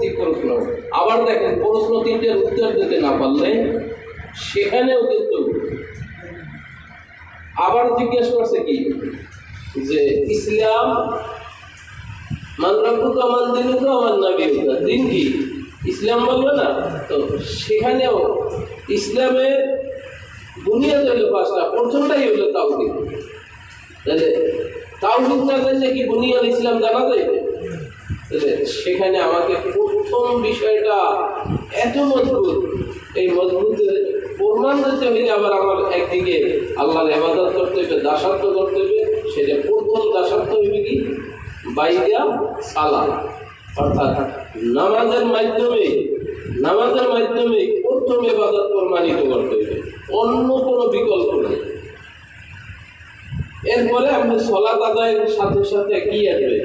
ভিত্তিক প্রশ্ন। আবার দেখেন প্রশ্ন তিনটের উত্তর দিতে না পারলে সেখানেও কিন্তু আবার জিজ্ঞেস করছে কি যে ইসলাম মান রব্বুকা মান দীনুকা মান নাবিয়ুকা, দিন কি ইসলাম বলবে না? তো সেখানেও ইসলামের বুনিয়াদ হলো পাঁচটা, প্রথমটাই হলো তাওহীদ। তাহলে তাওহীদ না জানলে কি বুনিয়াদ ইসলাম জানা যাবে? তাহলে সেখানে আমাকে প্রথম বিষয়টা এত মজবুত, এই মজবুতের প্রমাণ দিতে হইলে আবার আমার একদিকে আল্লাহর ইবাদত করতে হবে, দাসত্ব করতে হবে। সেটা প্রথম দাসত্ব হইবে কি বাইদা সালাত, অর্থাৎ নামাজের মাধ্যমে প্রথম ইবাদত প্রমাণিত করতে হবে, অন্য কোনো বিকল্প নেই। এরপরে আপনি সালাত আদায়ের সাথে সাথে কি আসবে?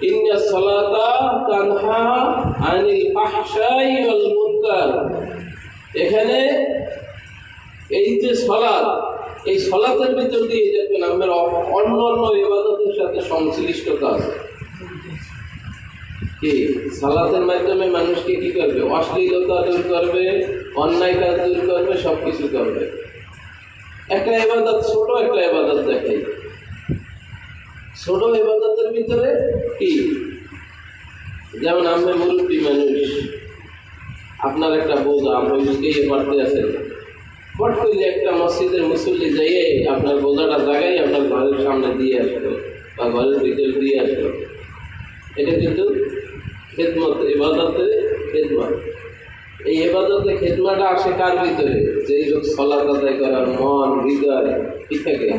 ইন্না সালাতা তানহা আনিল ফাহশাই ওয়াল মুনকার। এখানে এই যে সালাত, এই সালাতের ভিতর দিয়ে দেখবেন আপনার অন্য ইবাদতের সাথে সংশ্লিষ্টতা আছে। কি সালাতের মাধ্যমে মানুষকে কি করবে? অশ্লীলতা দূর করবে, অন্যায় কাজ দূর করবে, সবকিছু করবে। একটা ইবাদত ছোট, একটা ইবাদত দেখাই। ছোট ইবাদতের ভিতরে কি, যেমন আপনি মুরব্বী মানুষ, আপনার একটা বোঝা ওইদিকে পড়তে আছেন, পট করলে একটা মসজিদের মুসল্লি যাইয়ে আপনার বোঝাটা জায়গায় আপনার ঘরের সামনে দিয়ে আসলো বা ঘরের ভিতরে দিয়ে আসলো। এটা কিন্তু খেদমত, ইবাদতের খেদমত। এই ইবাদতের খেদমাটা আসে কার ভিতরে? যেই লোক সালাত আদায় করার মন, হৃদয় কি থাকে?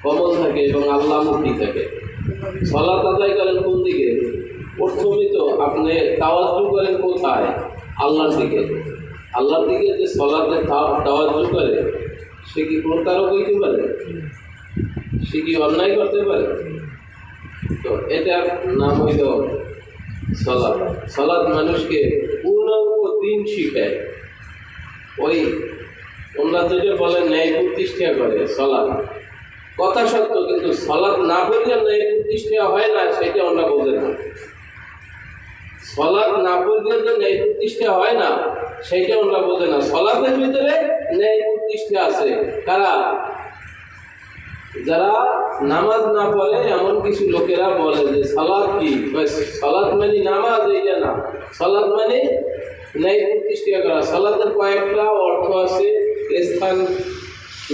কমল থাকে এবং আল্লাহমুখী থাকে। সালাত আদায় করেন কোন দিকে? প্রথমে তো আপনি তাওয়াজ্জু করেন কোথায়? আল্লাহর দিকে। আল্লাহর দিকে যে সালাতে তাওয়াজ্জু করে সে কি প্রতারক হইতে পারে? সে কি অন্যায় করতে পারে? তো এটার নাম হইল সালাত। সালাত মানুষকে পূর্ণাঙ্গ দিন শিখায়। ওই ওনারা যেটা বলে ন্যায় প্রতিষ্ঠা করে সালাত, কথা সত্য, কিন্তু সালাত না পড়লে ন্যায় প্রতিষ্ঠা হয় না, সেটা ওনারা বোঝে না। সালাত না পড়লে যে ন্যায় প্রতিষ্ঠা হয় না, সেইটা ওনারা বোঝে না। সালাতের ভিতরে ন্যায় প্রতিষ্ঠা আছে। কারা? যারা নামাজ না পড়ে এমন কিছু লোকেরা বলে যে সালাত কি, সালাত মানে নামাজ, এইটা না। সালাত মানে ন্যায় প্রতিষ্ঠা করা। সালাতের কয়েকটা অর্থ আছে, স্থান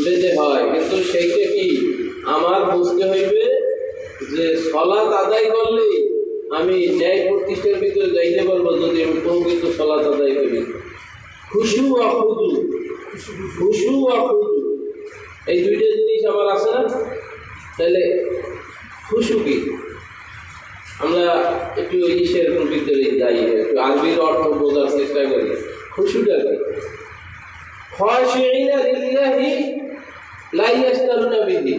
বেঁধে হয়, কিন্তু সেইটা কি আমার বুঝতে হইবে যে সালাত আদায় করলে আমি ন্যায় প্রতিষ্ঠার ভিতরে যাইতে পারবো যদি আমি প্রকৃত সালাত আদায় করি। খুশু আর খুদু, খুশু আর খুদু, এই দুইটা জিনিস আমার আছে না? তাহলে খুশু কি? আমরা একটু ইসের ভিতরে যাই, একটু আরবির অর্থ বোঝার চেষ্টা করি। খুশুটা কি? খাশিঈনা লিল্লাহি লা ইয়াশতারুনা বিহি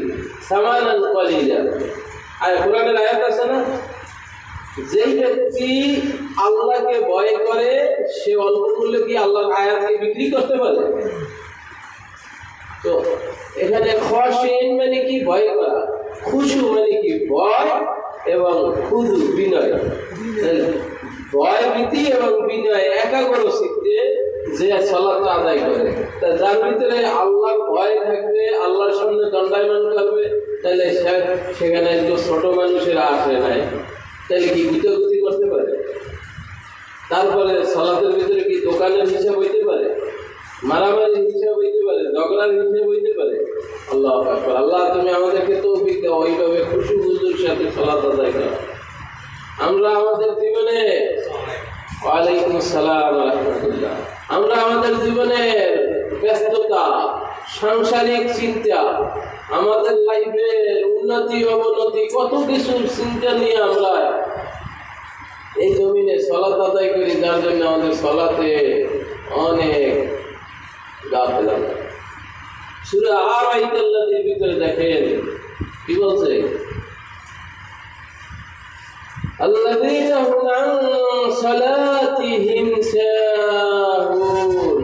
সামানান কলিলা। আর কোরআনের আয়াত আছে না, যেই ব্যক্তি আল্লাহকে ভয় করে সে অল্প মূল্যে কি আল্লাহর আয়াতকে বিক্রি করতে পারে? তো এখানে খাশিঈন মানে কি? ভয় করা। খুশু মানে কি? ভয় এবং খুদু বিনয়। ভয় ভীতি এবং বিনয় একাগ্র চিত্তে যে সালাত আদায় করে, তা যার ভিতরে আল্লাহর ভয় থাকবে, আল্লাহর সামনে দণ্ডায়মান করবে, তাহলে সেখানে একটু ছোট মানুষেরা আসে নাই, তাহলে কি গুতাগুতি করতে পারে? তারপরে সালাতের ভিতরে কি দোকানের হিসাব হইতে পারে? মারামারির হিসাব হইতে পারে? ঝগড়ার হিসাব হইতে পারে? আল্লাহু আকবার। আল্লাহ তুমি আমাদেরকে তৌফিক দাও ওইভাবে খুশু খুশুর সাথে সালাত আদায় করা। আমরা আমাদের জীবনে, ওয়ালাইকুম আসসালাম ওয়া রাহমাতুল্লাহ, আমরা আমাদের জীবনের ব্যস্ততা, সাংসারিক চিন্তা, আমাদের লাইফের উন্নতি অবনতি, কত কিছুর চিন্তা নিয়ে আমরা এই জমিনে সালাত আদায় করি, যার জন্য আমাদের সালাতে অনেক গাফেলা। সূরা আর-রাইতাল্লাযীর ভিতরে দেখেন কি বলছে, আল্লাযীনা হুম আন সালাতিহিম সাহুন।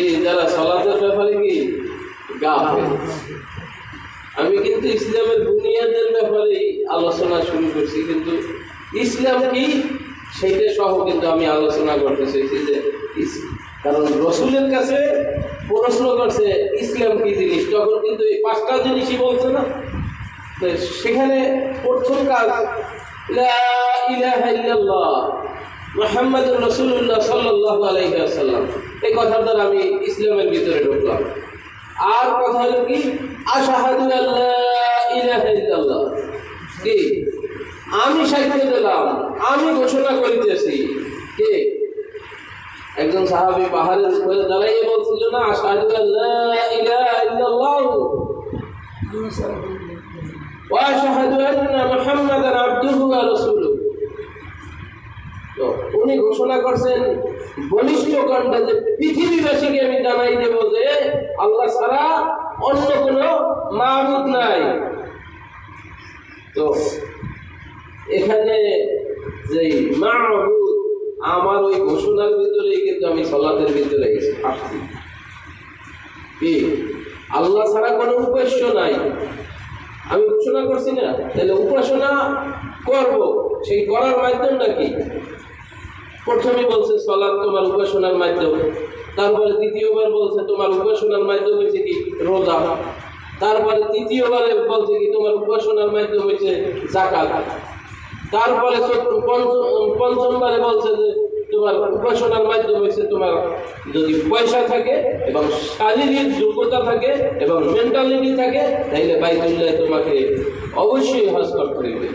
এই যারা সালাতের ব্যাপারে কি গাফেল। আমি কিন্তু ইসলামের বুনিয়াদের ব্যাপারে আলোচনা শুরু করছি, কিন্তু ইসলাম কি সেইটা সহ কিন্তু আমি আলোচনা করতে চাইছি যে কারণ রসুলের কাছে প্রশ্ন করছে ইসলাম কি জিনিস, তখন কিন্তু এই 5টা জিনিসই বলছে না। তো সেখানে প্রথম কাজ লা ইলাহা ইল্লাল্লাহ মুহাম্মাদুর রাসূলুল্লাহ সাল্লাল্লাহু আলাইহি ওয়াসাল্লাম, এই কথার দ্বারা আমি ইসলামের ভিতরে ঢুকলাম। আর কথা হলো কি আশহাদু আল্লা ইলাহা ইল্লাল্লাহ, কি আমি সাক্ষ্য দিলাম, আমি ঘোষণা করিতেছি। কে? একজন সাহাবী পাহাড়ের উপরে দাঁড়িয়ে বলছিল না আশহাদু আল্লা ইলাহা ইল্লাল্লাহ ওয়া আশহাদু আন্না মুহাম্মাদান আবদুহু ওয়া রাসূলুহু। তো উনি ঘোষণা করছেন বলিষ্ঠ কণ্ঠে যে পৃথিবীবাসীকে আমি জানাই দেব যে আল্লাহ ছাড়া অন্য কোনো মাবুদ নাই। তো এখানে যে মাবুদ আমার ওই ঘোষণার ভিতরেই কিন্তু আমি সালাতের ভিতরে আসছি, কি আল্লাহ ছাড়া কোনো উপাস্য নাই আমি ঘোষণা করছি না। তাহলে উপাসনা করব, সেই করার মাধ্যমটা কি? প্রথমে বলছে সালাত তোমার উপাসনার মাধ্যম, তারপরে দ্বিতীয়বার বলছে তোমার উপাসনার মাধ্যম হয়েছে কি রোজা, তারপরে তৃতীয়বারে বলছে কি তোমার উপাসনার মাধ্যম হয়েছে যাকাত, তারপরে পঞ্চমবারে বলছে যে তোমার উপাসনার মাধ্যম হয়েছে তোমার যদি পয়সা থাকে এবং শারীরিক যোগ্যতা থাকে এবং মেন্টালিটি থাকে, তাইলে বাইতুল্লাহ তোমাকে অবশ্যই হজ করতে হবে।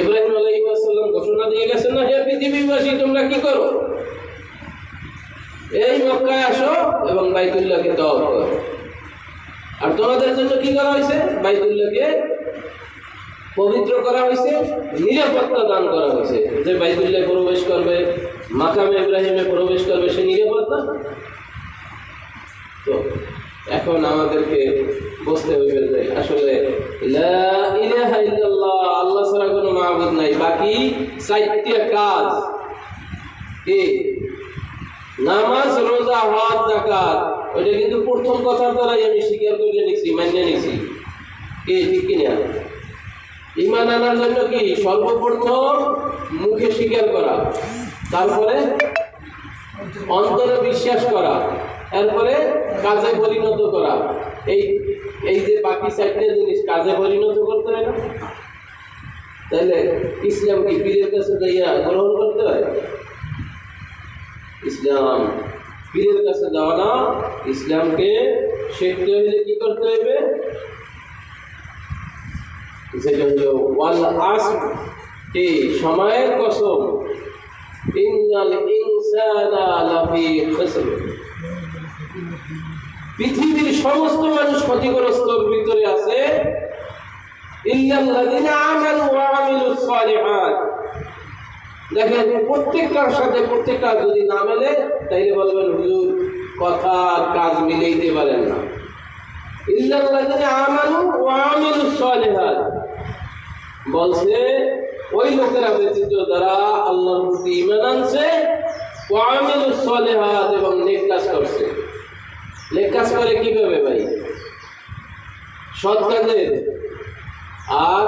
ইব্রাহিম আলাইহিস সালাম ঘোষণা দিয়ে গেছেন না, হে পৃথিবীবাসী তোমরা কি করো, এই মক্কায় আসো এবং বাইতুল্লাহকে তওয়াফ করো। আর তোমাদের জন্য কি করা হয়েছে? বাইতুল্লাহকে পবিত্র করা হয়েছে, নিরাপত্তা দান করা হয়েছে। যে বাইতুল্লাহ প্রবেশ করবে, মাকামে ইব্রাহিমে প্রবেশ করবে, সে নিরাপত্তা। তো এখন আমাদেরকে বুঝতে হইবে যে আসলে লা ইলাহা ইল্লাল্লাহ আল্লাহ ছাড়া কোনো মাবুদ নাই। বাকি 4টা কাজ, কি নামাজ, রোজা, হজ, যাকাত, ওইটা কিন্তু প্রথম কথার দ্বারাই আমি স্বীকার করে নিছি, মানিয়ে নিছি। কি ঠিক কিনা? ঈমান আনার জন্য কি সর্বপ্রথম মুখে স্বীকার করা, তারপরে অন্তরে বিশ্বাস করা, এরপরে কাজে পরিণত করা। এই যে বাকি 4টা জিনিস কাজে পরিণত করতে হয় না? তাহলে ইসলাম কি পীরের কাছে যাইয়া গ্রহণ করতে হয়? ইসলাম পীরের কাছে যাওয়া না, ইসলামকে শিখতে হলে কি করতে হবে? যেটা হলো ওয়াল আসর, এই সময়ের কসম, ইন্নাল ইনসানা লাফি খুসর, পৃথিবীর সমস্ত মানুষ ক্ষতিগ্রস্তর ভিতরে আছে, ইল্লাল্লাযিনা আমানু ওয়া আমিলুস সালিহাত। দেখেন প্রত্যেকটার সাথে প্রত্যেকটা যদি না মেলে তাইলে বলবেন হুজুর কথা কাজ মিলাইতে পারেন না। ইল্লাল্লাযিনা আমানু ওয়া আমিলুস সালিহাত বলছে ওই লোকেরা ব্যতীত যারা আল্লাহর প্রতি ঈমান আনছে, ওয়া আমিলুস সালিহাত এবং নেক কাজ করছে। নেক কাজ করে কিভাবে ভাই? সৎ কাজের। আর